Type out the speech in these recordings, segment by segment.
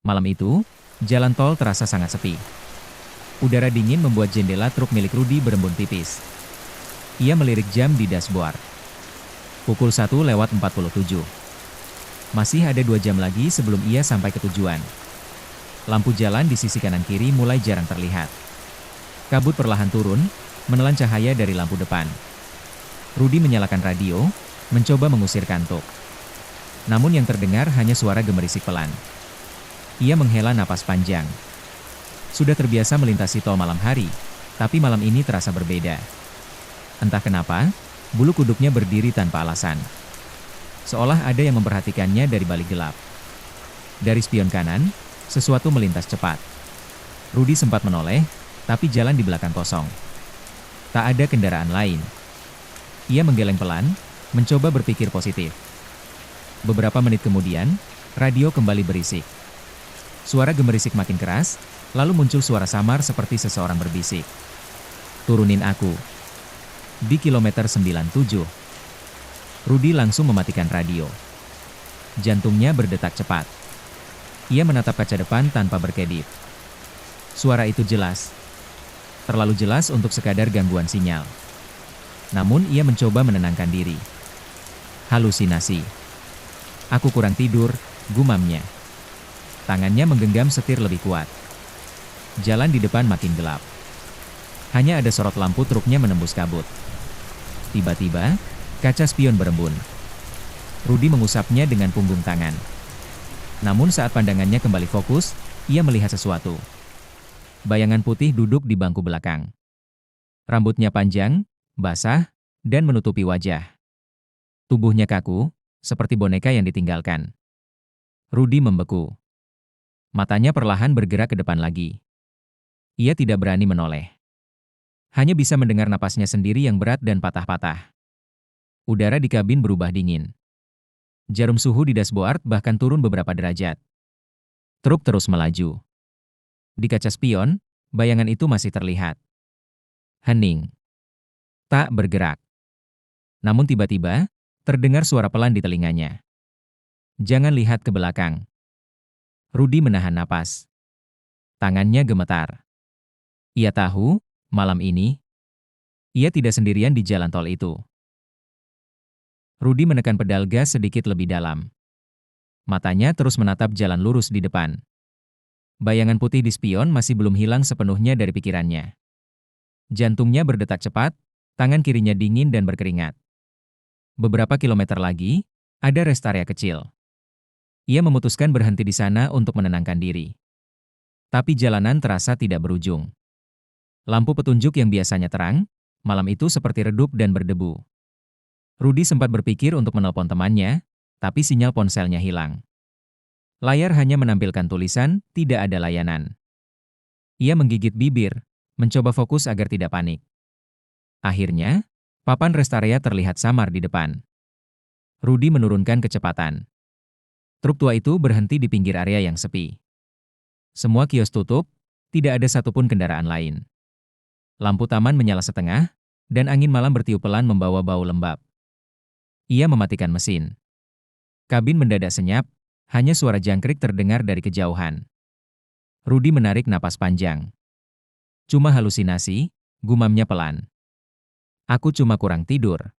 Malam itu, jalan tol terasa sangat sepi. Udara dingin membuat jendela truk milik Rudi berembun tipis. Ia melirik jam di dashboard. Pukul 1:47. Masih ada 2 jam lagi sebelum ia sampai ke tujuan. Lampu jalan di sisi kanan kiri mulai jarang terlihat. Kabut perlahan turun, menelan cahaya dari lampu depan. Rudi menyalakan radio, mencoba mengusir kantuk. Namun yang terdengar hanya suara gemerisik pelan. Ia menghela napas panjang. Sudah terbiasa melintasi tol malam hari, tapi malam ini terasa berbeda. Entah kenapa, bulu kuduknya berdiri tanpa alasan. Seolah ada yang memperhatikannya dari balik gelap. Dari spion kanan, sesuatu melintas cepat. Rudi sempat menoleh, tapi jalan di belakang kosong. Tak ada kendaraan lain. Ia menggeleng pelan, mencoba berpikir positif. Beberapa menit kemudian, radio kembali berisik. Suara gemerisik makin keras, lalu muncul suara samar seperti seseorang berbisik. "Turunin aku." Di kilometer 97. Rudi langsung mematikan radio. Jantungnya berdetak cepat. Ia menatap kaca depan tanpa berkedip. Suara itu jelas. Terlalu jelas untuk sekadar gangguan sinyal. Namun ia mencoba menenangkan diri. Halusinasi. "Aku kurang tidur," gumamnya. Tangannya menggenggam setir lebih kuat. Jalan di depan makin gelap. Hanya ada sorot lampu truknya menembus kabut. Tiba-tiba, kaca spion berembun. Rudi mengusapnya dengan punggung tangan. Namun saat pandangannya kembali fokus, ia melihat sesuatu. Bayangan putih duduk di bangku belakang. Rambutnya panjang, basah, dan menutupi wajah. Tubuhnya kaku, seperti boneka yang ditinggalkan. Rudi membeku. Matanya perlahan bergerak ke depan lagi. Ia tidak berani menoleh. Hanya bisa mendengar napasnya sendiri yang berat dan patah-patah. Udara di kabin berubah dingin. Jarum suhu di dashboard bahkan turun beberapa derajat. Truk terus melaju. Di kaca spion, bayangan itu masih terlihat. Hening. Tak bergerak. Namun tiba-tiba, terdengar suara pelan di telinganya. "Jangan lihat ke belakang." Rudi menahan napas. Tangannya gemetar. Ia tahu, malam ini, ia tidak sendirian di jalan tol itu. Rudi menekan pedal gas sedikit lebih dalam. Matanya terus menatap jalan lurus di depan. Bayangan putih di spion masih belum hilang sepenuhnya dari pikirannya. Jantungnya berdetak cepat, tangan kirinya dingin dan berkeringat. Beberapa kilometer lagi, ada rest area kecil. Ia memutuskan berhenti di sana untuk menenangkan diri. Tapi jalanan terasa tidak berujung. Lampu petunjuk yang biasanya terang, malam itu seperti redup dan berdebu. Rudi sempat berpikir untuk menelpon temannya, tapi sinyal ponselnya hilang. Layar hanya menampilkan tulisan, "Tidak ada layanan." Ia menggigit bibir, mencoba fokus agar tidak panik. Akhirnya, papan rest area terlihat samar di depan. Rudi menurunkan kecepatan. Truk tua itu berhenti di pinggir area yang sepi. Semua kios tutup, tidak ada satupun kendaraan lain. Lampu taman menyala setengah, dan angin malam bertiup pelan membawa bau lembab. Ia mematikan mesin. Kabin mendadak senyap, hanya suara jangkrik terdengar dari kejauhan. Rudi menarik napas panjang. "Cuma halusinasi," gumamnya pelan. "Aku cuma kurang tidur."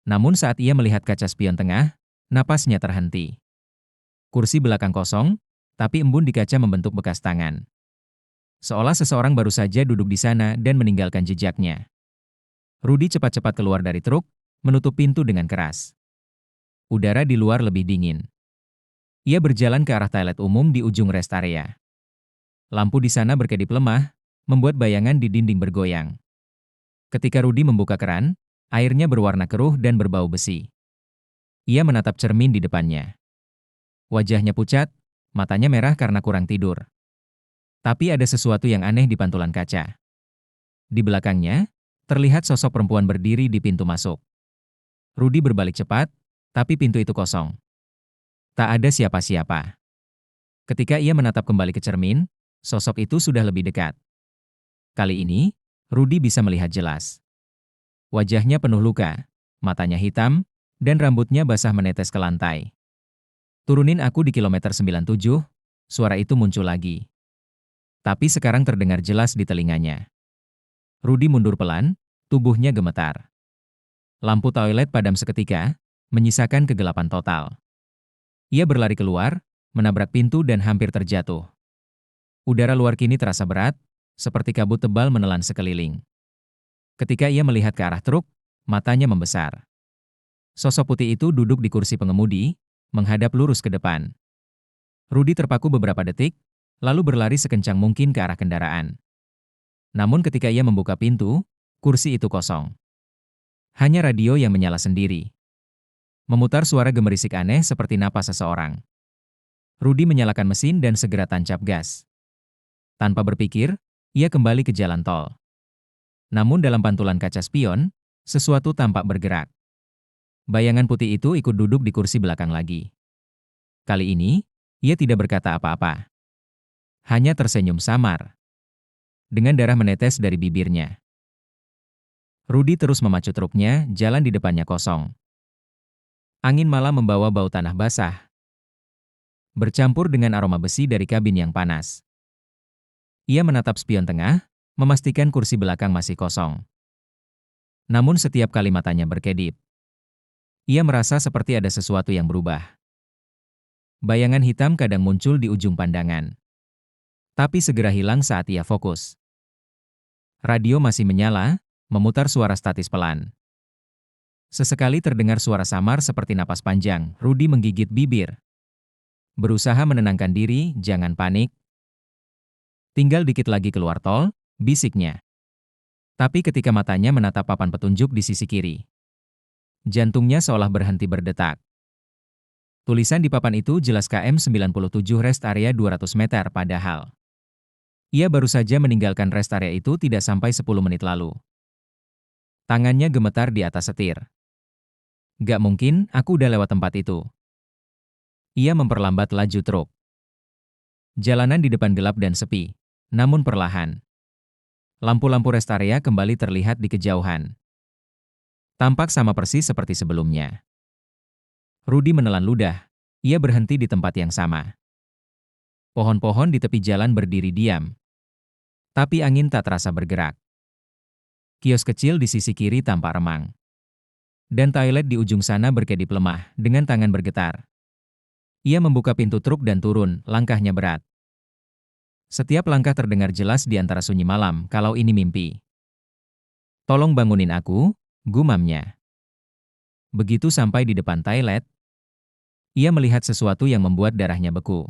Namun saat ia melihat kaca spion tengah, napasnya terhenti. Kursi belakang kosong, tapi embun di kaca membentuk bekas tangan. Seolah seseorang baru saja duduk di sana dan meninggalkan jejaknya. Rudi cepat-cepat keluar dari truk, menutup pintu dengan keras. Udara di luar lebih dingin. Ia berjalan ke arah toilet umum di ujung rest area. Lampu di sana berkedip lemah, membuat bayangan di dinding bergoyang. Ketika Rudi membuka keran, airnya berwarna keruh dan berbau besi. Ia menatap cermin di depannya. Wajahnya pucat, matanya merah karena kurang tidur. Tapi ada sesuatu yang aneh di pantulan kaca. Di belakangnya, terlihat sosok perempuan berdiri di pintu masuk. Rudi berbalik cepat, tapi pintu itu kosong. Tak ada siapa-siapa. Ketika ia menatap kembali ke cermin, sosok itu sudah lebih dekat. Kali ini, Rudi bisa melihat jelas. Wajahnya penuh luka, matanya hitam, dan rambutnya basah menetes ke lantai. "Turunin aku di kilometer 97," suara itu muncul lagi. Tapi sekarang terdengar jelas di telinganya. Rudy mundur pelan, tubuhnya gemetar. Lampu toilet padam seketika, menyisakan kegelapan total. Ia berlari keluar, menabrak pintu dan hampir terjatuh. Udara luar kini terasa berat, seperti kabut tebal menelan sekeliling. Ketika ia melihat ke arah truk, matanya membesar. Sosok putih itu duduk di kursi pengemudi, menghadap lurus ke depan. Rudy terpaku beberapa detik, lalu berlari sekencang mungkin ke arah kendaraan. Namun ketika ia membuka pintu, kursi itu kosong. Hanya radio yang menyala sendiri. Memutar suara gemerisik aneh seperti napas seseorang. Rudy menyalakan mesin dan segera tancap gas. Tanpa berpikir, ia kembali ke jalan tol. Namun dalam pantulan kaca spion, sesuatu tampak bergerak. Bayangan putih itu ikut duduk di kursi belakang lagi. Kali ini, ia tidak berkata apa-apa. Hanya tersenyum samar. Dengan darah menetes dari bibirnya. Rudy terus memacu truknya, jalan di depannya kosong. Angin malam membawa bau tanah basah. Bercampur dengan aroma besi dari kabin yang panas. Ia menatap spion tengah, memastikan kursi belakang masih kosong. Namun setiap kali matanya berkedip, ia merasa seperti ada sesuatu yang berubah. Bayangan hitam kadang muncul di ujung pandangan. Tapi segera hilang saat ia fokus. Radio masih menyala, memutar suara statis pelan. Sesekali terdengar suara samar seperti napas panjang. Rudy menggigit bibir. Berusaha menenangkan diri, jangan panik. Tinggal dikit lagi keluar tol, bisiknya. Tapi ketika matanya menatap papan petunjuk di sisi kiri, jantungnya seolah berhenti berdetak. Tulisan di papan itu jelas KM 97 rest area 200 meter padahal. Ia baru saja meninggalkan rest area itu tidak sampai 10 menit lalu. Tangannya gemetar di atas setir. Gak mungkin, aku udah lewat tempat itu. Ia memperlambat laju truk. Jalanan di depan gelap dan sepi, namun perlahan. Lampu-lampu rest area kembali terlihat di kejauhan. Tampak sama persis seperti sebelumnya. Rudy menelan ludah. Ia berhenti di tempat yang sama. Pohon-pohon di tepi jalan berdiri diam. Tapi angin tak terasa bergerak. Kios kecil di sisi kiri tampak remang. Dan toilet di ujung sana berkedip lemah, dengan tangan bergetar. Ia membuka pintu truk dan turun, langkahnya berat. Setiap langkah terdengar jelas di antara sunyi malam, kalau ini mimpi. Tolong bangunin aku, gumamnya. Begitu sampai di depan toilet, ia melihat sesuatu yang membuat darahnya beku.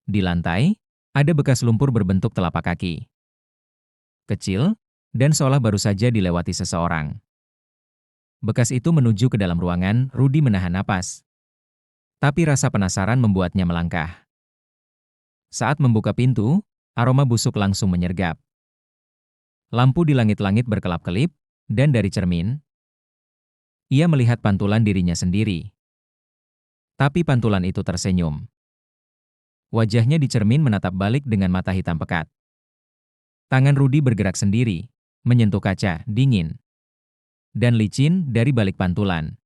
Di lantai, ada bekas lumpur berbentuk telapak kaki. Kecil, dan seolah baru saja dilewati seseorang. Bekas itu menuju ke dalam ruangan, Rudy menahan napas. Tapi rasa penasaran membuatnya melangkah. Saat membuka pintu, aroma busuk langsung menyergap. Lampu di langit-langit berkelap-kelip, dan dari cermin, ia melihat pantulan dirinya sendiri. Tapi pantulan itu tersenyum. Wajahnya di cermin menatap balik dengan mata hitam pekat. Tangan Rudy bergerak sendiri, menyentuh kaca, dingin. Dan licin dari balik pantulan.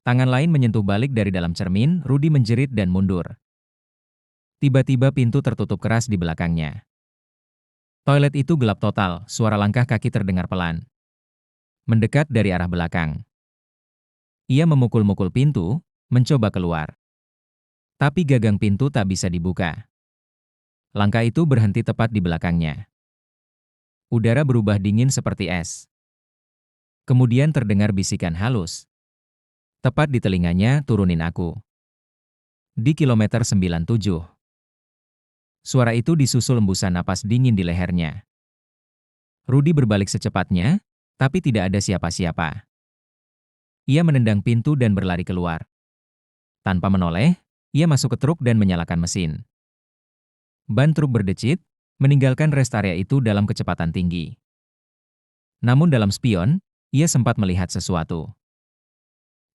Tangan lain menyentuh balik dari dalam cermin, Rudy menjerit dan mundur. Tiba-tiba pintu tertutup keras di belakangnya. Toilet itu gelap total, suara langkah kaki terdengar pelan. Mendekat dari arah belakang. Ia memukul-mukul pintu, mencoba keluar. Tapi gagang pintu tak bisa dibuka. Langkah itu berhenti tepat di belakangnya. Udara berubah dingin seperti es. Kemudian terdengar bisikan halus. Tepat di telinganya, turunin aku. Di kilometer 97. Suara itu disusul embusan napas dingin di lehernya. Rudy berbalik secepatnya, tapi tidak ada siapa-siapa. Ia menendang pintu dan berlari keluar. Tanpa menoleh, ia masuk ke truk dan menyalakan mesin. Ban truk berdecit, meninggalkan rest area itu dalam kecepatan tinggi. Namun dalam spion, ia sempat melihat sesuatu.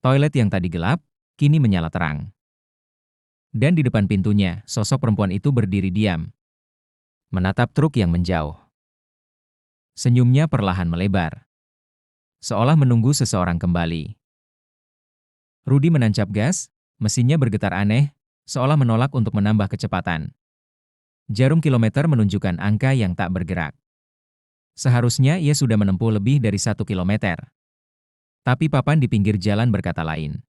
Toilet yang tadi gelap, kini menyala terang. Dan di depan pintunya, sosok perempuan itu berdiri diam. Menatap truk yang menjauh. Senyumnya perlahan melebar. Seolah menunggu seseorang kembali. Rudy menancap gas, mesinnya bergetar aneh, seolah menolak untuk menambah kecepatan. Jarum kilometer menunjukkan angka yang tak bergerak. Seharusnya ia sudah menempuh lebih dari 1 kilometer. Tapi papan di pinggir jalan berkata lain.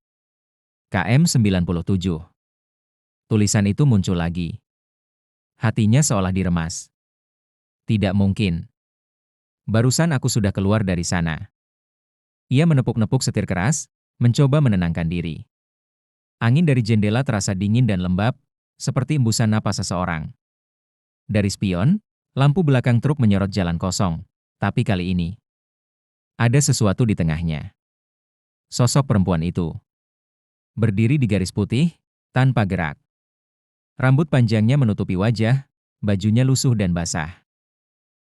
KM 97. Tulisan itu muncul lagi. Hatinya seolah diremas. Tidak mungkin. Barusan aku sudah keluar dari sana. Ia menepuk-nepuk setir keras, mencoba menenangkan diri. Angin dari jendela terasa dingin dan lembab, seperti embusan napas seseorang. Dari spion, lampu belakang truk menyorot jalan kosong. Tapi kali ini, ada sesuatu di tengahnya. Sosok perempuan itu. Berdiri di garis putih, tanpa gerak. Rambut panjangnya menutupi wajah, bajunya lusuh dan basah.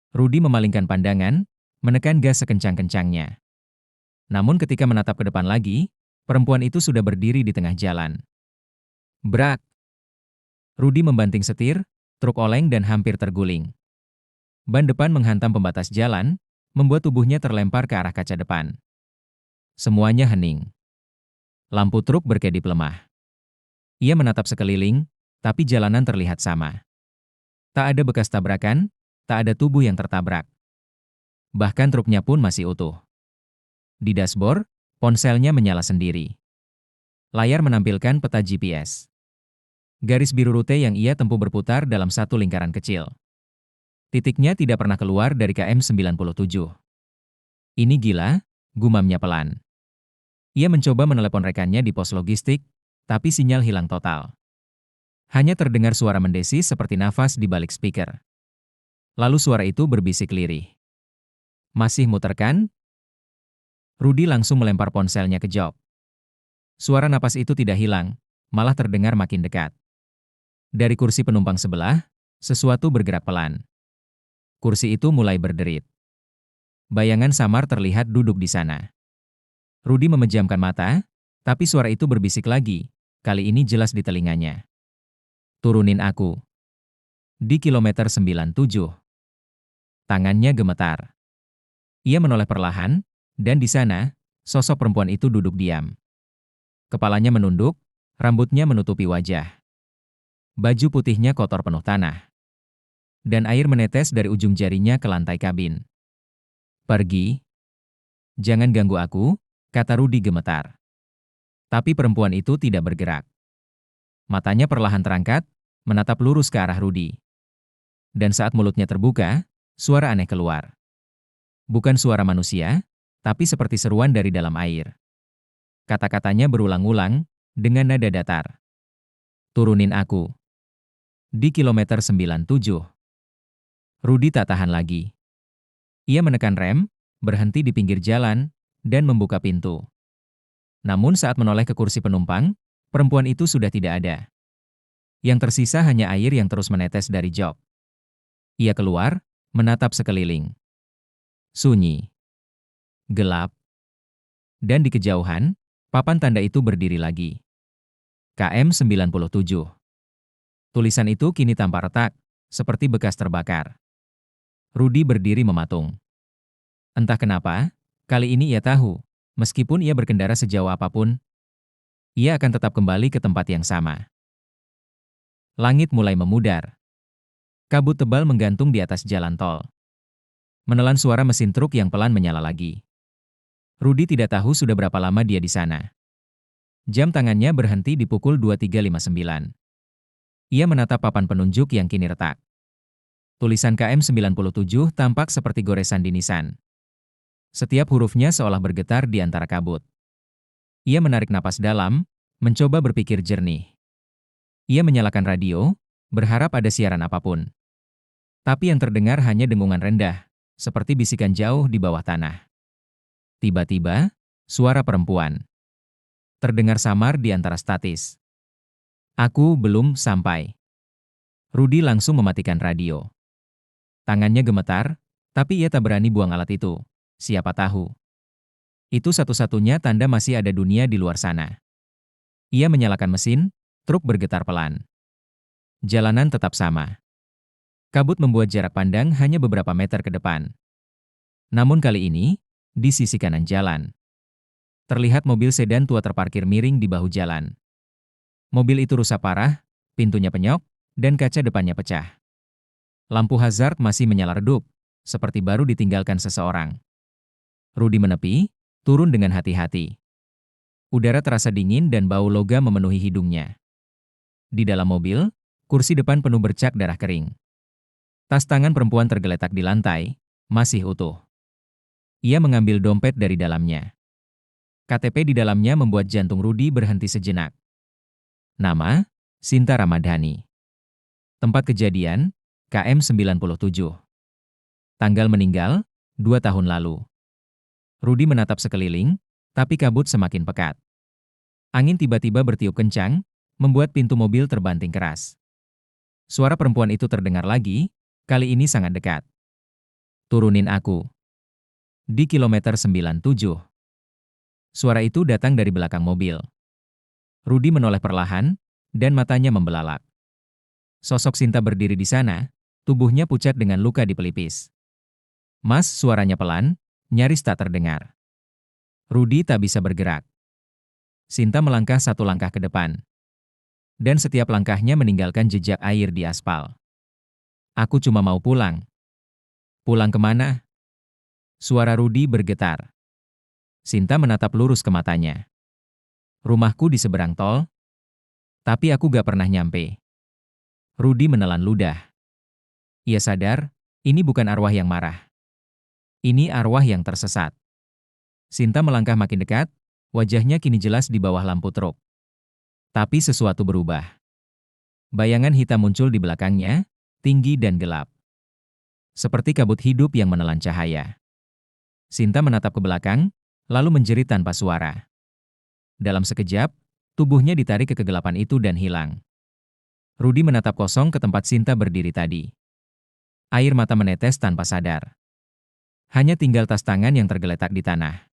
Rudy memalingkan pandangan, menekan gas sekencang-kencangnya. Namun ketika menatap ke depan lagi, perempuan itu sudah berdiri di tengah jalan. Brak! Rudy membanting setir, truk oleng dan hampir terguling. Ban depan menghantam pembatas jalan, membuat tubuhnya terlempar ke arah kaca depan. Semuanya hening. Lampu truk berkedip lemah. Ia menatap sekeliling, tapi jalanan terlihat sama. Tak ada bekas tabrakan, tak ada tubuh yang tertabrak. Bahkan truknya pun masih utuh. Di dashboard, ponselnya menyala sendiri. Layar menampilkan peta GPS. Garis biru rute yang ia tempuh berputar dalam satu lingkaran kecil. Titiknya tidak pernah keluar dari KM 97. Ini gila, gumamnya pelan. Ia mencoba menelepon rekannya di pos logistik, tapi sinyal hilang total. Hanya terdengar suara mendesis seperti nafas di balik speaker. Lalu suara itu berbisik lirih. Masih muter kan? Rudy langsung melempar ponselnya ke jok. Suara napas itu tidak hilang, malah terdengar makin dekat. Dari kursi penumpang sebelah, sesuatu bergerak pelan. Kursi itu mulai berderit. Bayangan samar terlihat duduk di sana. Rudy memejamkan mata, tapi suara itu berbisik lagi, kali ini jelas di telinganya. Turunin aku. Di kilometer 97. Tangannya gemetar. Ia menoleh perlahan, dan di sana, sosok perempuan itu duduk diam. Kepalanya menunduk, rambutnya menutupi wajah. Baju putihnya kotor penuh tanah. Dan air menetes dari ujung jarinya ke lantai kabin. Pergi. Jangan ganggu aku, kata Rudy gemetar. Tapi perempuan itu tidak bergerak. Matanya perlahan terangkat, menatap lurus ke arah Rudy. Dan saat mulutnya terbuka, suara aneh keluar. Bukan suara manusia, tapi seperti seruan dari dalam air. Kata-katanya berulang-ulang, dengan nada datar. Turunin aku. Di kilometer 97. Rudy tak tahan lagi. Ia menekan rem, berhenti di pinggir jalan, dan membuka pintu. Namun saat menoleh ke kursi penumpang, perempuan itu sudah tidak ada. Yang tersisa hanya air yang terus menetes dari jok. Ia keluar, menatap sekeliling. Sunyi. Gelap. Dan di kejauhan, papan tanda itu berdiri lagi. KM 97. Tulisan itu kini tampak retak, seperti bekas terbakar. Rudy berdiri mematung. Entah kenapa, kali ini ia tahu, meskipun ia berkendara sejauh apapun, ia akan tetap kembali ke tempat yang sama. Langit mulai memudar. Kabut tebal menggantung di atas jalan tol. Menelan suara mesin truk yang pelan menyala lagi. Rudy tidak tahu sudah berapa lama dia di sana. Jam tangannya berhenti di pukul 23.59. Ia menatap papan penunjuk yang kini retak. Tulisan KM 97 tampak seperti goresan di nisan. Setiap hurufnya seolah bergetar di antara kabut. Ia menarik napas dalam, mencoba berpikir jernih. Ia menyalakan radio, berharap ada siaran apapun. Tapi yang terdengar hanya dengungan rendah, seperti bisikan jauh di bawah tanah. Tiba-tiba, suara perempuan. Terdengar samar di antara statis. Aku belum sampai. Rudy langsung mematikan radio. Tangannya gemetar, tapi ia tak berani buang alat itu. Siapa tahu. Itu satu-satunya tanda masih ada dunia di luar sana. Ia menyalakan mesin, truk bergetar pelan. Jalanan tetap sama. Kabut membuat jarak pandang hanya beberapa meter ke depan. Namun kali ini, di sisi kanan jalan, terlihat mobil sedan tua terparkir miring di bahu jalan. Mobil itu rusak parah, pintunya penyok, dan kaca depannya pecah. Lampu hazard masih menyala redup, seperti baru ditinggalkan seseorang. Rudy menepi, turun dengan hati-hati. Udara terasa dingin dan bau logam memenuhi hidungnya. Di dalam mobil, kursi depan penuh bercak darah kering. Tas tangan perempuan tergeletak di lantai, masih utuh. Ia mengambil dompet dari dalamnya. KTP di dalamnya membuat jantung Rudy berhenti sejenak. Nama, Sinta Ramadhani. Tempat kejadian, KM 97. Tanggal meninggal, 2 tahun lalu. Rudy menatap sekeliling, tapi kabut semakin pekat. Angin tiba-tiba bertiup kencang, membuat pintu mobil terbanting keras. Suara perempuan itu terdengar lagi, kali ini sangat dekat. Turunin aku. Di kilometer 97. Suara itu datang dari belakang mobil. Rudy menoleh perlahan, dan matanya membelalak. Sosok Sinta berdiri di sana, tubuhnya pucat dengan luka di pelipis. Mas, suaranya pelan, nyaris tak terdengar. Rudy tak bisa bergerak. Sinta melangkah satu langkah ke depan. Dan setiap langkahnya meninggalkan jejak air di aspal. Aku cuma mau pulang. Pulang kemana? Suara Rudy bergetar. Sinta menatap lurus ke matanya. Rumahku di seberang tol. Tapi aku gak pernah nyampe. Rudy menelan ludah. Ia sadar, ini bukan arwah yang marah. Ini arwah yang tersesat. Sinta melangkah makin dekat, wajahnya kini jelas di bawah lampu truk. Tapi sesuatu berubah. Bayangan hitam muncul di belakangnya, tinggi dan gelap. Seperti kabut hidup yang menelan cahaya. Sinta menatap ke belakang, lalu menjerit tanpa suara. Dalam sekejap, tubuhnya ditarik ke kegelapan itu dan hilang. Rudy menatap kosong ke tempat Sinta berdiri tadi. Air mata menetes tanpa sadar. Hanya tinggal tas tangan yang tergeletak di tanah.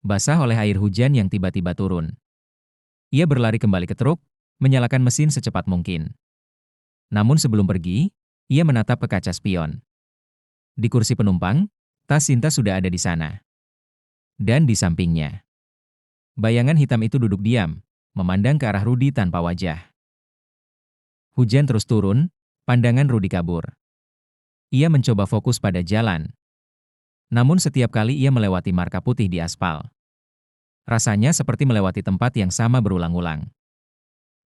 Basah oleh air hujan yang tiba-tiba turun. Ia berlari kembali ke truk, menyalakan mesin secepat mungkin. Namun sebelum pergi, ia menatap ke kaca spion. Di kursi penumpang, tas Sinta sudah ada di sana. Dan di sampingnya. Bayangan hitam itu duduk diam, memandang ke arah Rudy tanpa wajah. Hujan terus turun, pandangan Rudy kabur. Ia mencoba fokus pada jalan. Namun setiap kali ia melewati marka putih di aspal. Rasanya seperti melewati tempat yang sama berulang-ulang.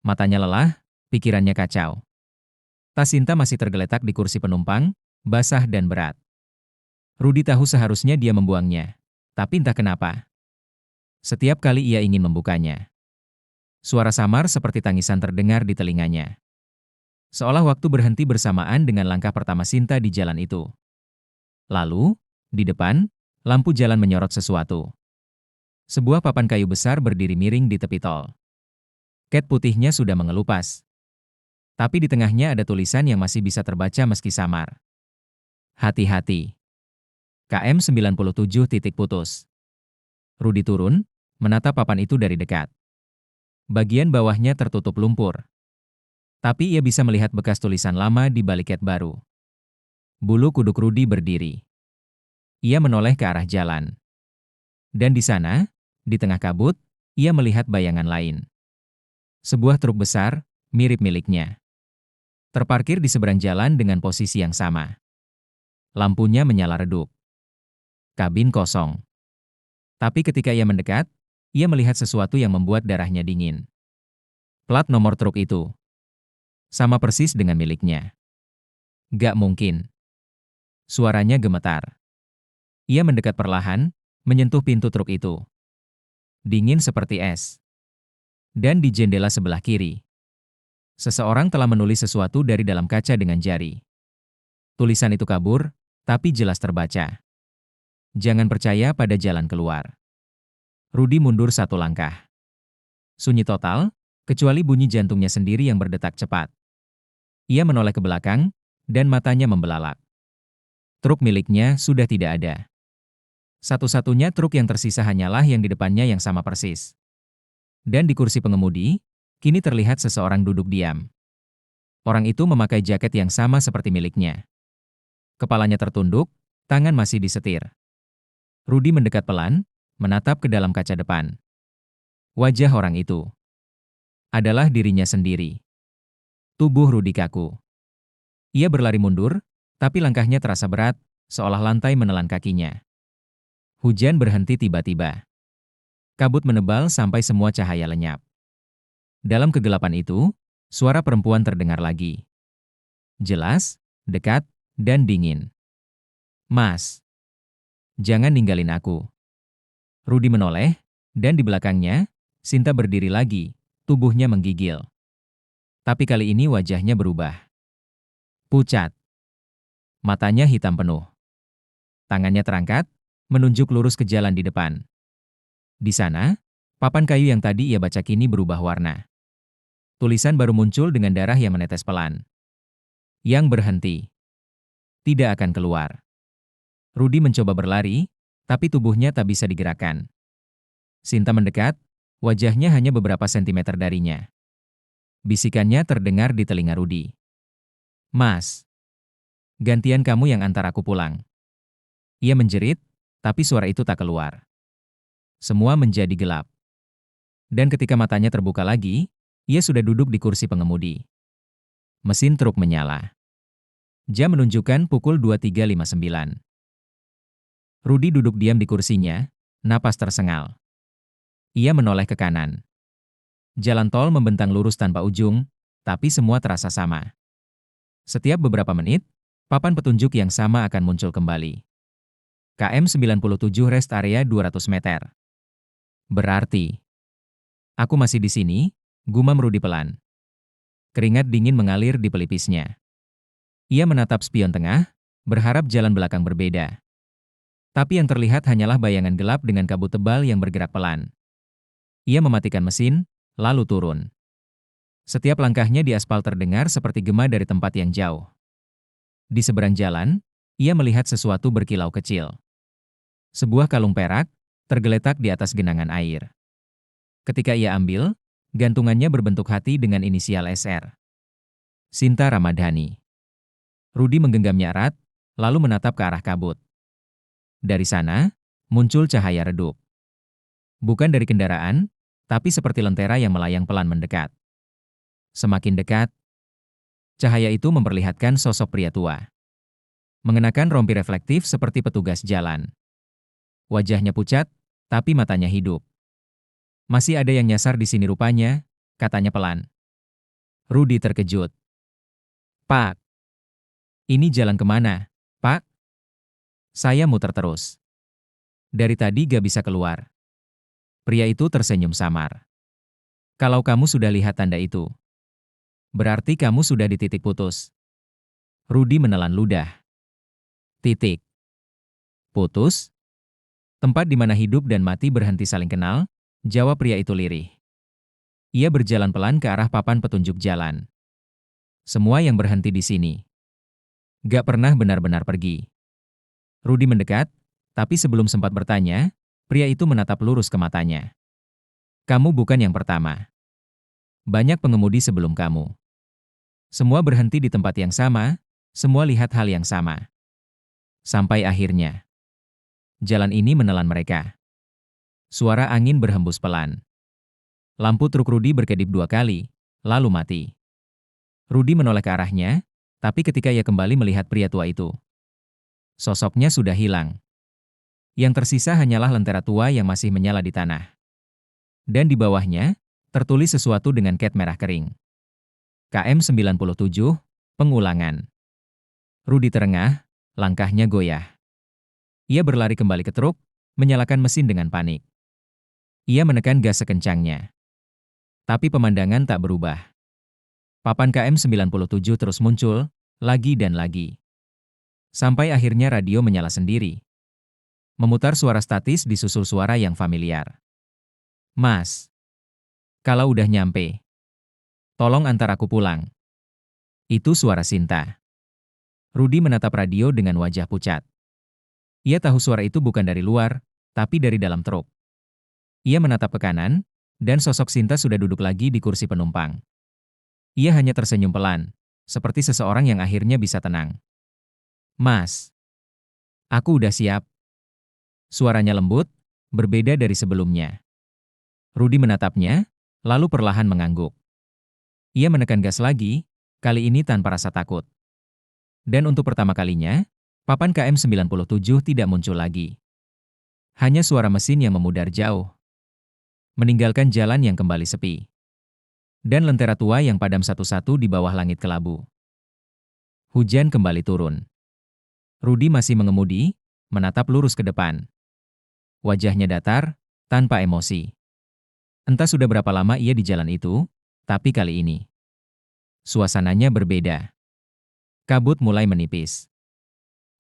Matanya lelah, pikirannya kacau. Tas Sinta masih tergeletak di kursi penumpang, basah dan berat. Rudy tahu seharusnya dia membuangnya, tapi entah kenapa. Setiap kali ia ingin membukanya. Suara samar seperti tangisan terdengar di telinganya. Seolah waktu berhenti bersamaan dengan langkah pertama Sinta di jalan itu. Lalu, di depan, lampu jalan menyorot sesuatu. Sebuah papan kayu besar berdiri miring di tepi tol. Cat putihnya sudah mengelupas. Tapi di tengahnya ada tulisan yang masih bisa terbaca meski samar. Hati-hati. KM 97 titik putus. Rudy turun, menatap papan itu dari dekat. Bagian bawahnya tertutup lumpur. Tapi ia bisa melihat bekas tulisan lama di balik cat baru. Bulu kuduk Rudy berdiri. Ia menoleh ke arah jalan. Dan di sana, di tengah kabut, ia melihat bayangan lain. Sebuah truk besar, mirip miliknya. Terparkir di seberang jalan dengan posisi yang sama. Lampunya menyala redup. Kabin kosong. Tapi ketika ia mendekat, ia melihat sesuatu yang membuat darahnya dingin. Plat nomor truk itu sama persis dengan miliknya. Gak mungkin. Suaranya gemetar. Ia mendekat perlahan, menyentuh pintu truk itu. Dingin seperti es. Dan di jendela sebelah kiri, seseorang telah menulis sesuatu dari dalam kaca dengan jari. Tulisan itu kabur, tapi jelas terbaca. Jangan percaya pada jalan keluar. Rudy mundur satu langkah. Sunyi total, kecuali bunyi jantungnya sendiri yang berdetak cepat. Ia menoleh ke belakang, dan matanya membelalak. Truk miliknya sudah tidak ada. Satu-satunya truk yang tersisa hanyalah yang di depannya yang sama persis. Dan di kursi pengemudi, kini terlihat seseorang duduk diam. Orang itu memakai jaket yang sama seperti miliknya. Kepalanya tertunduk, tangan masih disetir. Rudy mendekat pelan, menatap ke dalam kaca depan. Wajah orang itu adalah dirinya sendiri. Tubuh Rudi kaku. Ia berlari mundur, tapi langkahnya terasa berat, seolah lantai menelan kakinya. Hujan berhenti tiba-tiba. Kabut menebal sampai semua cahaya lenyap. Dalam kegelapan itu, suara perempuan terdengar lagi. Jelas, dekat, dan dingin. "Mas, jangan ninggalin aku." Rudi menoleh, dan di belakangnya, Sinta berdiri lagi, tubuhnya menggigil. Tapi kali ini wajahnya berubah. Pucat. Matanya hitam penuh. Tangannya terangkat, menunjuk lurus ke jalan di depan. Di sana, papan kayu yang tadi ia baca kini berubah warna. Tulisan baru muncul dengan darah yang menetes pelan. Yang berhenti. Tidak akan keluar. Rudi mencoba berlari, tapi tubuhnya tak bisa digerakkan. Sinta mendekat, wajahnya hanya beberapa sentimeter darinya. Bisikannya terdengar di telinga Rudi. "Mas, gantian kamu yang antar aku pulang." Ia menjerit, tapi suara itu tak keluar. Semua menjadi gelap. Dan ketika matanya terbuka lagi, ia sudah duduk di kursi pengemudi. Mesin truk menyala. Jam menunjukkan pukul 23.59. Rudi duduk diam di kursinya, napas tersengal. Ia menoleh ke kanan. Jalan tol membentang lurus tanpa ujung, tapi semua terasa sama. Setiap beberapa menit, papan petunjuk yang sama akan muncul kembali. KM 97 rest area 200 meter. Berarti, aku masih di sini, gumam Rudi pelan. Keringat dingin mengalir di pelipisnya. Ia menatap spion tengah, berharap jalan belakang berbeda. Tapi yang terlihat hanyalah bayangan gelap dengan kabut tebal yang bergerak pelan. Ia mematikan mesin, lalu turun. Setiap langkahnya di aspal terdengar seperti gema dari tempat yang jauh. Di seberang jalan, ia melihat sesuatu berkilau kecil. Sebuah kalung perak, tergeletak di atas genangan air. Ketika ia ambil, gantungannya berbentuk hati dengan inisial SR. Sinta Ramadhani. Rudi menggenggamnya erat, lalu menatap ke arah kabut. Dari sana, muncul cahaya redup. Bukan dari kendaraan, tapi seperti lentera yang melayang pelan mendekat. Semakin dekat, cahaya itu memperlihatkan sosok pria tua. Mengenakan rompi reflektif seperti petugas jalan. Wajahnya pucat, tapi matanya hidup. "Masih ada yang nyasar di sini rupanya," katanya pelan. Rudi terkejut. "Pak, ini jalan kemana, Pak?" "Saya muter terus. Dari tadi gak bisa keluar." Pria itu tersenyum samar. "Kalau kamu sudah lihat tanda itu, berarti kamu sudah di titik putus." Rudi menelan ludah. Titik putus? Tempat di mana hidup dan mati berhenti saling kenal, jawab pria itu lirih. Ia berjalan pelan ke arah papan petunjuk jalan. Semua yang berhenti di sini gak pernah benar-benar pergi. Rudi mendekat, tapi sebelum sempat bertanya, pria itu menatap lurus ke matanya. "Kamu bukan yang pertama. Banyak pengemudi sebelum kamu. Semua berhenti di tempat yang sama, semua lihat hal yang sama. Sampai akhirnya, jalan ini menelan mereka." Suara angin berhembus pelan. Lampu truk Rudi berkedip 2 kali, lalu mati. Rudi menoleh ke arahnya, tapi ketika ia kembali melihat pria tua itu, sosoknya sudah hilang. Yang tersisa hanyalah lentera tua yang masih menyala di tanah. Dan di bawahnya, tertulis sesuatu dengan cat merah kering. KM 97, pengulangan. Rudi terengah, langkahnya goyah. Ia berlari kembali ke truk, menyalakan mesin dengan panik. Ia menekan gas sekencangnya. Tapi pemandangan tak berubah. Papan KM 97 terus muncul, lagi dan lagi. Sampai akhirnya radio menyala sendiri. Memutar suara statis disusul suara yang familiar. "Mas, kalau udah nyampe, tolong antar aku pulang." Itu suara Sinta. Rudi menatap radio dengan wajah pucat. Ia tahu suara itu bukan dari luar, tapi dari dalam truk. Ia menatap ke kanan, dan sosok Sinta sudah duduk lagi di kursi penumpang. Ia hanya tersenyum pelan, seperti seseorang yang akhirnya bisa tenang. "Mas, aku udah siap." Suaranya lembut, berbeda dari sebelumnya. Rudi menatapnya, lalu perlahan mengangguk. Ia menekan gas lagi, Kali ini tanpa rasa takut. Dan untuk pertama kalinya, papan KM-97 tidak muncul lagi. Hanya suara mesin yang memudar jauh, meninggalkan jalan yang kembali sepi. Dan lentera tua yang padam satu-satu di bawah langit kelabu. Hujan kembali turun. Rudi masih mengemudi, menatap lurus ke depan. Wajahnya datar, tanpa emosi. Entah sudah berapa lama ia di jalan itu, tapi kali ini suasananya berbeda. Kabut mulai menipis.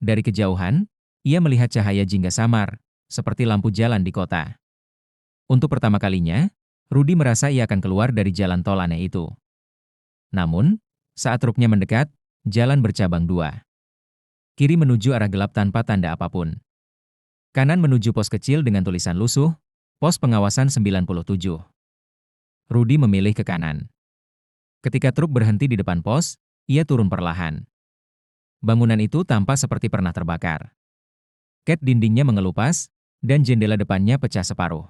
Dari kejauhan, ia melihat cahaya jingga samar, seperti lampu jalan di kota. Untuk pertama kalinya, Rudi merasa ia akan keluar dari jalan tol aneh itu. Namun, saat truknya mendekat, jalan bercabang dua. Kiri menuju arah gelap tanpa tanda apapun. Kanan menuju pos kecil dengan tulisan lusuh, pos pengawasan 97. Rudi memilih ke kanan. Ketika truk berhenti di depan pos, ia turun perlahan. Bangunan itu tampak seperti pernah terbakar. Cat dindingnya mengelupas, dan jendela depannya pecah separuh.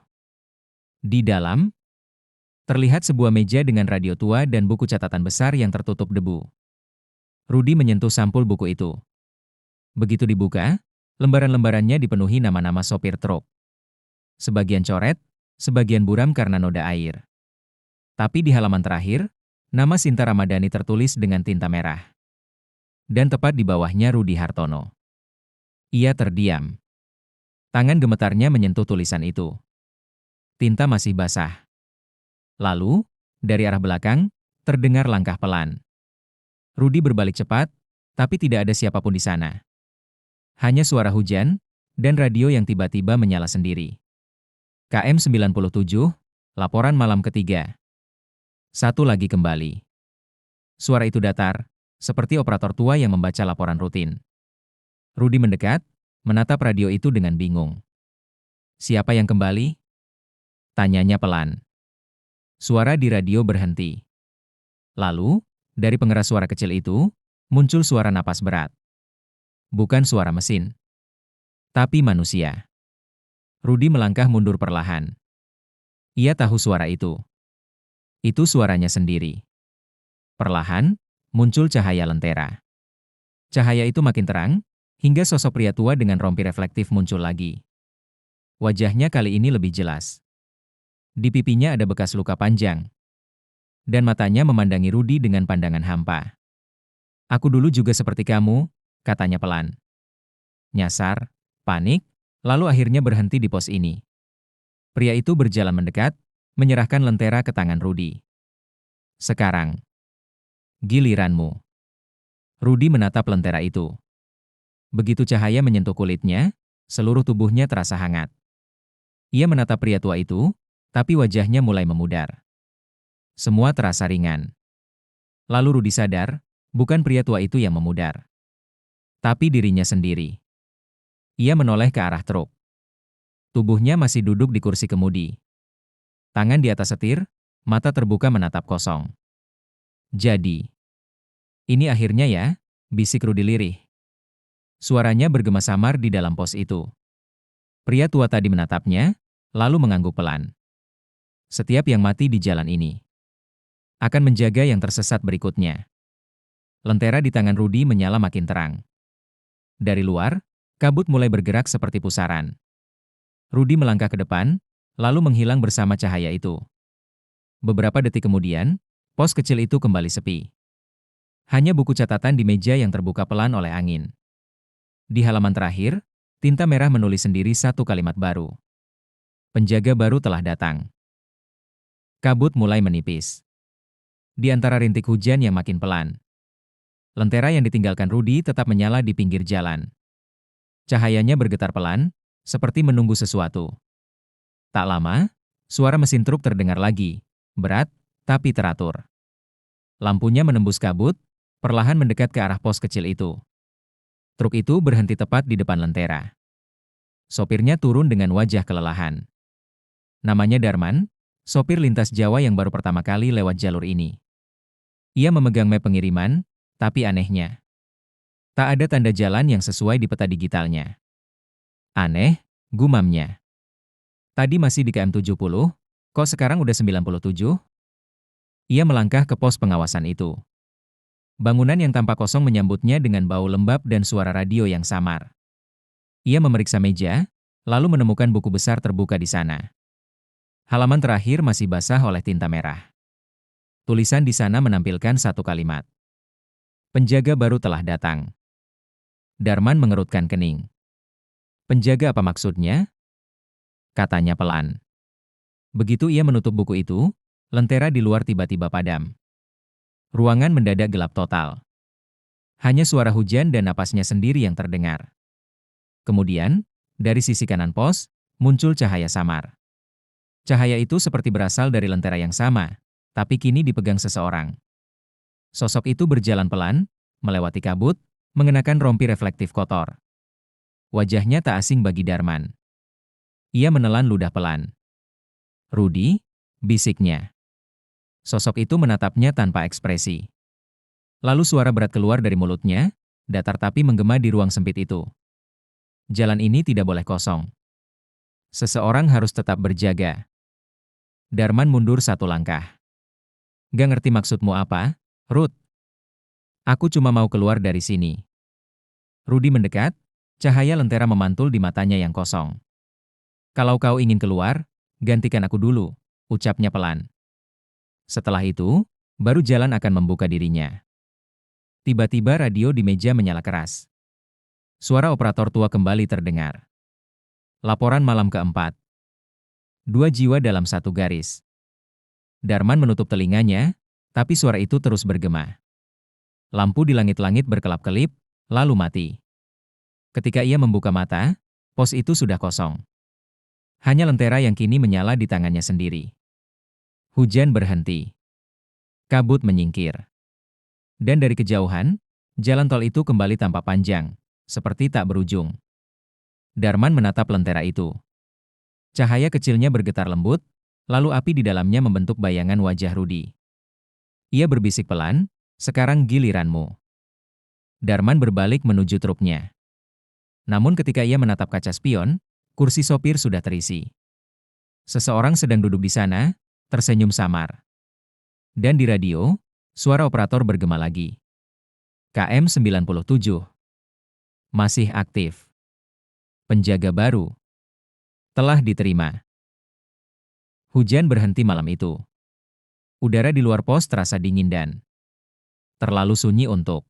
Di dalam, terlihat sebuah meja dengan radio tua dan buku catatan besar yang tertutup debu. Rudi menyentuh sampul buku itu. Begitu dibuka, lembaran-lembarannya dipenuhi nama-nama sopir truk. Sebagian coret, sebagian buram karena noda air. Tapi di halaman terakhir, nama Sinta Ramadhani tertulis dengan tinta merah. Dan tepat di bawahnya Rudi Hartono. Ia terdiam. Tangan gemetarnya menyentuh tulisan itu. Tinta masih basah. Lalu, dari arah belakang, terdengar langkah pelan. Rudi berbalik cepat, tapi tidak ada siapapun di sana. Hanya suara hujan, dan radio yang tiba-tiba menyala sendiri. KM-97, laporan malam ketiga. Satu lagi kembali. Suara itu datar, seperti operator tua yang membaca laporan rutin. Rudi mendekat, menatap radio itu dengan bingung. Siapa yang kembali? Tanyanya pelan. Suara di radio berhenti. Lalu, dari pengeras suara kecil itu, muncul suara napas berat. Bukan suara mesin, tapi manusia. Rudi melangkah mundur perlahan. Ia tahu suara itu. Itu suaranya sendiri. Perlahan, muncul cahaya lentera. Cahaya itu makin terang, hingga sosok pria tua dengan rompi reflektif muncul lagi. Wajahnya kali ini lebih jelas. Di pipinya ada bekas luka panjang. Dan matanya memandangi Rudi dengan pandangan hampa. Aku dulu juga seperti kamu, katanya pelan. Nyasar, panik, lalu akhirnya berhenti di pos ini. Pria itu berjalan mendekat, menyerahkan lentera ke tangan Rudi. Sekarang, giliranmu. Rudi menatap lentera itu. Begitu cahaya menyentuh kulitnya, seluruh tubuhnya terasa hangat. Ia menatap pria tua itu, tapi wajahnya mulai memudar. Semua terasa ringan. Lalu Rudi sadar, bukan pria tua itu yang memudar, tapi dirinya sendiri. Ia menoleh ke arah truk. Tubuhnya masih duduk di kursi kemudi. Tangan di atas setir, mata terbuka menatap kosong. Jadi, ini akhirnya ya, bisik Rudi lirih. Suaranya bergema samar di dalam pos itu. Pria tua tadi menatapnya, lalu mengangguk pelan. Setiap yang mati di jalan ini akan menjaga yang tersesat berikutnya. Lentera di tangan Rudi menyala makin terang. Dari luar, kabut mulai bergerak seperti pusaran. Rudi melangkah ke depan, lalu menghilang bersama cahaya itu. Beberapa detik kemudian, pos kecil itu kembali sepi. Hanya buku catatan di meja yang terbuka pelan oleh angin. Di halaman terakhir, tinta merah menulis sendiri satu kalimat baru. Penjaga baru telah datang. Kabut mulai menipis. Di antara rintik hujan yang makin pelan, lentera yang ditinggalkan Rudi tetap menyala di pinggir jalan. Cahayanya bergetar pelan, seperti menunggu sesuatu. Tak lama, suara mesin truk terdengar lagi, berat, tapi teratur. Lampunya menembus kabut, perlahan mendekat ke arah pos kecil itu. Truk itu berhenti tepat di depan lentera. Sopirnya turun dengan wajah kelelahan. Namanya Darman, sopir lintas Jawa yang baru pertama kali lewat jalur ini. Ia memegang map pengiriman, tapi anehnya, tak ada tanda jalan yang sesuai di peta digitalnya. Aneh, gumamnya. Tadi masih di KM 70, kok sekarang udah 97? Ia melangkah ke pos pengawasan itu. Bangunan yang tampak kosong menyambutnya dengan bau lembab dan suara radio yang samar. Ia memeriksa meja, lalu menemukan buku besar terbuka di sana. Halaman terakhir masih basah oleh tinta merah. Tulisan di sana menampilkan satu kalimat. Penjaga baru telah datang. Darman mengerutkan kening. Penjaga apa maksudnya? Katanya pelan. Begitu ia menutup buku itu, lentera di luar tiba-tiba padam. Ruangan mendadak gelap total. Hanya suara hujan dan napasnya sendiri yang terdengar. Kemudian, dari sisi kanan pos, muncul cahaya samar. Cahaya itu seperti berasal dari lentera yang sama, tapi kini dipegang seseorang. Sosok itu berjalan pelan, melewati kabut, mengenakan rompi reflektif kotor. Wajahnya tak asing bagi Darman. Ia menelan ludah pelan. "Rudy?" bisiknya. Sosok itu menatapnya tanpa ekspresi. Lalu suara berat keluar dari mulutnya, datar tapi menggema di ruang sempit itu. Jalan ini tidak boleh kosong. Seseorang harus tetap berjaga. Darman mundur satu langkah. "Gak ngerti maksudmu apa, Ruth? Aku cuma mau keluar dari sini." Rudy mendekat, cahaya lentera memantul di matanya yang kosong. "Kalau kau ingin keluar, gantikan aku dulu," ucapnya pelan. Setelah itu, baru jalan akan membuka dirinya. Tiba-tiba radio di meja menyala keras. Suara operator tua kembali terdengar. Laporan malam keempat. 2 jiwa dalam satu garis. Darman menutup telinganya, tapi suara itu terus bergema. Lampu di langit-langit berkelap-kelip, lalu mati. Ketika ia membuka mata, pos itu sudah kosong. Hanya lentera yang kini menyala di tangannya sendiri. Hujan berhenti. Kabut menyingkir. Dan dari kejauhan, jalan tol itu kembali tampak panjang, seperti tak berujung. Darman menatap lentera itu. Cahaya kecilnya bergetar lembut, lalu api di dalamnya membentuk bayangan wajah Rudy. Ia berbisik pelan, "Sekarang giliranmu." Darman berbalik menuju truknya. Namun ketika ia menatap kaca spion, kursi sopir sudah terisi. Seseorang sedang duduk di sana, tersenyum samar. Dan di radio, suara operator bergema lagi. KM97. Masih aktif. Penjaga baru. Telah diterima. Hujan berhenti malam itu. Udara di luar pos terasa dingin dan terlalu sunyi untuk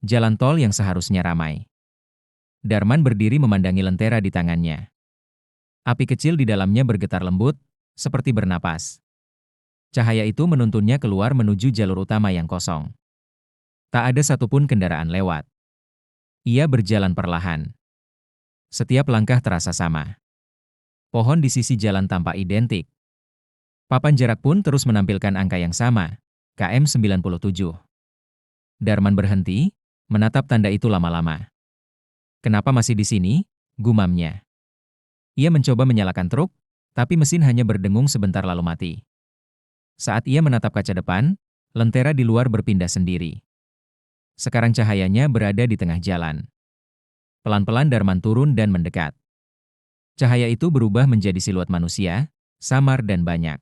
jalan tol yang seharusnya ramai. Darman berdiri memandangi lentera di tangannya. Api kecil di dalamnya bergetar lembut, seperti bernapas. Cahaya itu menuntunnya keluar menuju jalur utama yang kosong. Tak ada satupun kendaraan lewat. Ia berjalan perlahan. Setiap langkah terasa sama. Pohon di sisi jalan tampak identik. Papan jarak pun terus menampilkan angka yang sama, KM97. Darman berhenti, menatap tanda itu lama-lama. "Kenapa masih di sini?" gumamnya. Ia mencoba menyalakan truk, tapi mesin hanya berdengung sebentar lalu mati. Saat ia menatap kaca depan, lentera di luar berpindah sendiri. Sekarang cahayanya berada di tengah jalan. Pelan-pelan Darman turun dan mendekat. Cahaya itu berubah menjadi siluet manusia, samar dan banyak.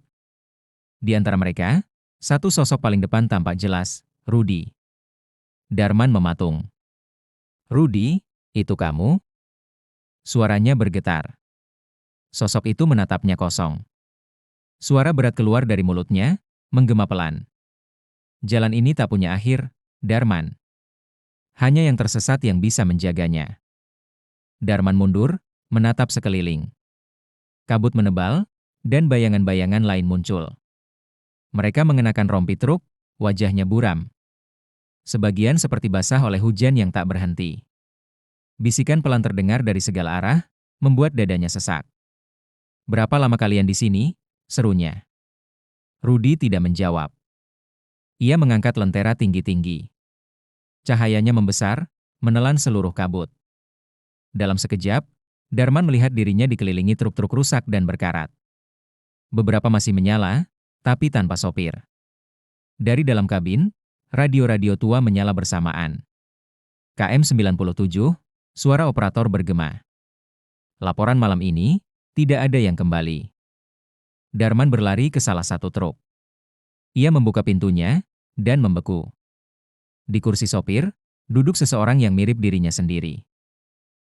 Di antara mereka, satu sosok paling depan tampak jelas, Rudy. Darman mematung. "Rudy, itu kamu?" Suaranya bergetar. Sosok itu menatapnya kosong. Suara berat keluar dari mulutnya, menggema pelan. "Jalan ini tak punya akhir, Darman. Hanya yang tersesat yang bisa menjaganya." Darman mundur, menatap sekeliling. Kabut menebal, dan bayangan-bayangan lain muncul. Mereka mengenakan rompi truk, wajahnya buram. Sebagian seperti basah oleh hujan yang tak berhenti. Bisikan pelan terdengar dari segala arah, membuat dadanya sesak. "Berapa lama kalian di sini?" serunya. Rudy tidak menjawab. Ia mengangkat lentera tinggi-tinggi. Cahayanya membesar, menelan seluruh kabut. Dalam sekejap, Darman melihat dirinya dikelilingi truk-truk rusak dan berkarat. Beberapa masih menyala, tapi tanpa sopir. Dari dalam kabin, radio-radio tua menyala bersamaan. KM97, suara operator bergema. "Laporan malam ini, tidak ada yang kembali." Darman berlari ke salah satu truk. Ia membuka pintunya, dan membeku. Di kursi sopir, duduk seseorang yang mirip dirinya sendiri.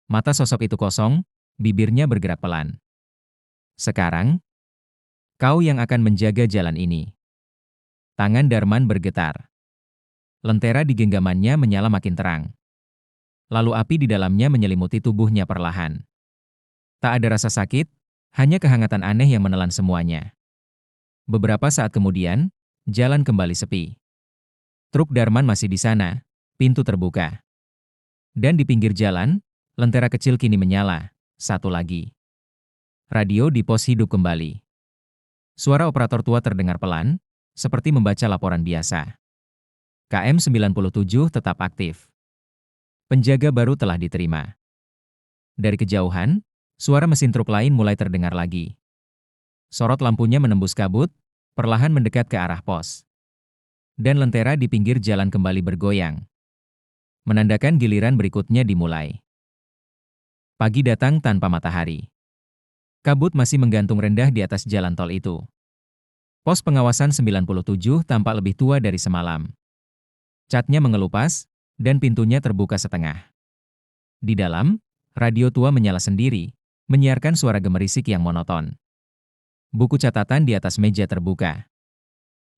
Mata sosok itu kosong, bibirnya bergerak pelan. Sekarang, kau yang akan menjaga jalan ini. Tangan Darman bergetar. Lentera di genggamannya menyala makin terang. Lalu api di dalamnya menyelimuti tubuhnya perlahan. Tak ada rasa sakit, hanya kehangatan aneh yang menelan semuanya. Beberapa saat kemudian, jalan kembali sepi. Truk Darman masih di sana, pintu terbuka. Dan di pinggir jalan, lentera kecil kini menyala, satu lagi. Radio di pos hidup kembali. Suara operator tua terdengar pelan, seperti membaca laporan biasa. KM-97 tetap aktif. Penjaga baru telah diterima. Dari kejauhan, suara mesin truk lain mulai terdengar lagi. Sorot lampunya menembus kabut, perlahan mendekat ke arah pos. Dan lentera di pinggir jalan kembali bergoyang. Menandakan giliran berikutnya dimulai. Pagi datang tanpa matahari. Kabut masih menggantung rendah di atas jalan tol itu. Pos pengawasan 97 tampak lebih tua dari semalam. Catnya mengelupas, dan pintunya terbuka setengah. Di dalam, radio tua menyala sendiri, menyiarkan suara gemerisik yang monoton. Buku catatan di atas meja terbuka.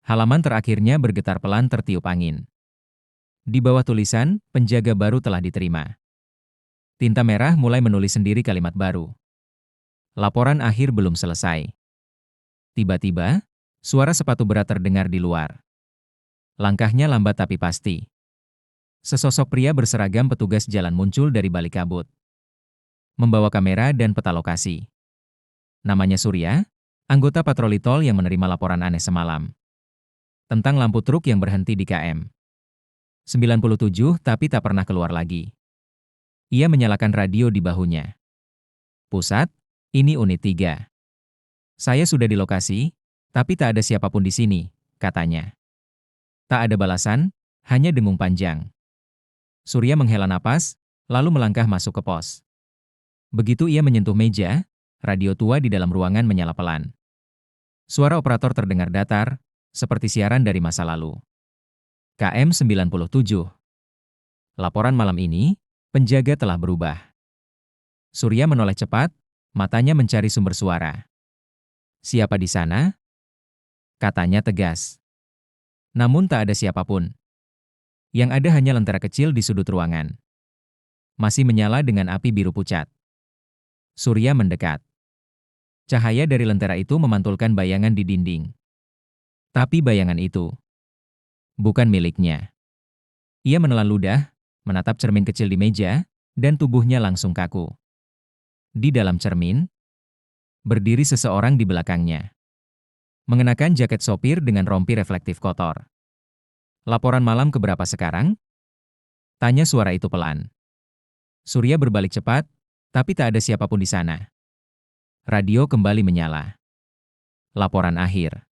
Halaman terakhirnya bergetar pelan tertiup angin. Di bawah tulisan, penjaga baru telah diterima. Tinta merah mulai menulis sendiri kalimat baru. Laporan akhir belum selesai. Tiba-tiba, suara sepatu berat terdengar di luar. Langkahnya lambat tapi pasti. Sesosok pria berseragam petugas jalan muncul dari balik kabut. Membawa kamera dan peta lokasi. Namanya Surya, anggota patroli tol yang menerima laporan aneh semalam. Tentang lampu truk yang berhenti di KM 97 tapi tak pernah keluar lagi. Ia menyalakan radio di bahunya. Pusat, ini unit 3. Saya sudah di lokasi, tapi tak ada siapapun di sini, katanya. Tak ada balasan, hanya dengung panjang. Surya menghela napas, lalu melangkah masuk ke pos. Begitu ia menyentuh meja, radio tua di dalam ruangan menyala pelan. Suara operator terdengar datar, seperti siaran dari masa lalu. KM 97. Laporan malam ini, penjaga telah berubah. Surya menoleh cepat, matanya mencari sumber suara. Siapa di sana? Katanya tegas. Namun tak ada siapapun. Yang ada hanya lentera kecil di sudut ruangan. Masih menyala dengan api biru pucat. Surya mendekat. Cahaya dari lentera itu memantulkan bayangan di dinding. Tapi bayangan itu bukan miliknya. Ia menelan ludah, menatap cermin kecil di meja, dan tubuhnya langsung kaku. Di dalam cermin, berdiri seseorang di belakangnya. Mengenakan jaket sopir dengan rompi reflektif kotor. Laporan malam keberapa sekarang? Tanya suara itu pelan. Surya berbalik cepat, tapi tak ada siapapun di sana. Radio kembali menyala. Laporan akhir.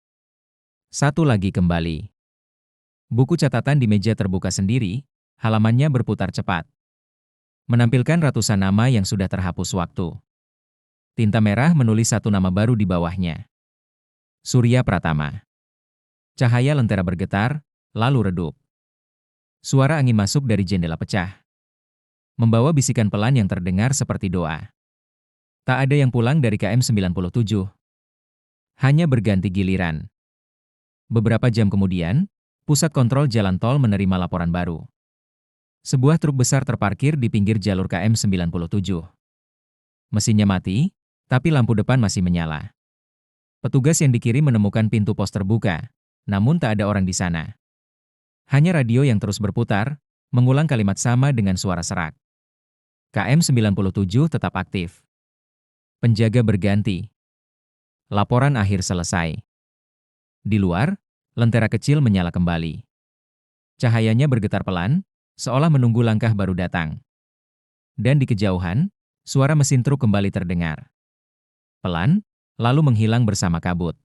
Satu lagi kembali. Buku catatan di meja terbuka sendiri, halamannya berputar cepat. Menampilkan ratusan nama yang sudah terhapus waktu. Tinta merah menulis satu nama baru di bawahnya. Surya Pratama. Cahaya lentera bergetar, lalu redup. Suara angin masuk dari jendela pecah. Membawa bisikan pelan yang terdengar seperti doa. Tak ada yang pulang dari KM 97. Hanya berganti giliran. Beberapa jam kemudian, pusat kontrol jalan tol menerima laporan baru. Sebuah truk besar terparkir di pinggir jalur KM 97. Mesinnya mati, tapi lampu depan masih menyala. Petugas yang dikirim menemukan pintu pos terbuka, namun tak ada orang di sana. Hanya radio yang terus berputar, mengulang kalimat sama dengan suara serak. KM 97 tetap aktif. Penjaga berganti. Laporan akhir selesai. Di luar, lentera kecil menyala kembali. Cahayanya bergetar pelan, seolah menunggu langkah baru datang. Dan di kejauhan, suara mesin truk kembali terdengar. Pelan, lalu menghilang bersama kabut.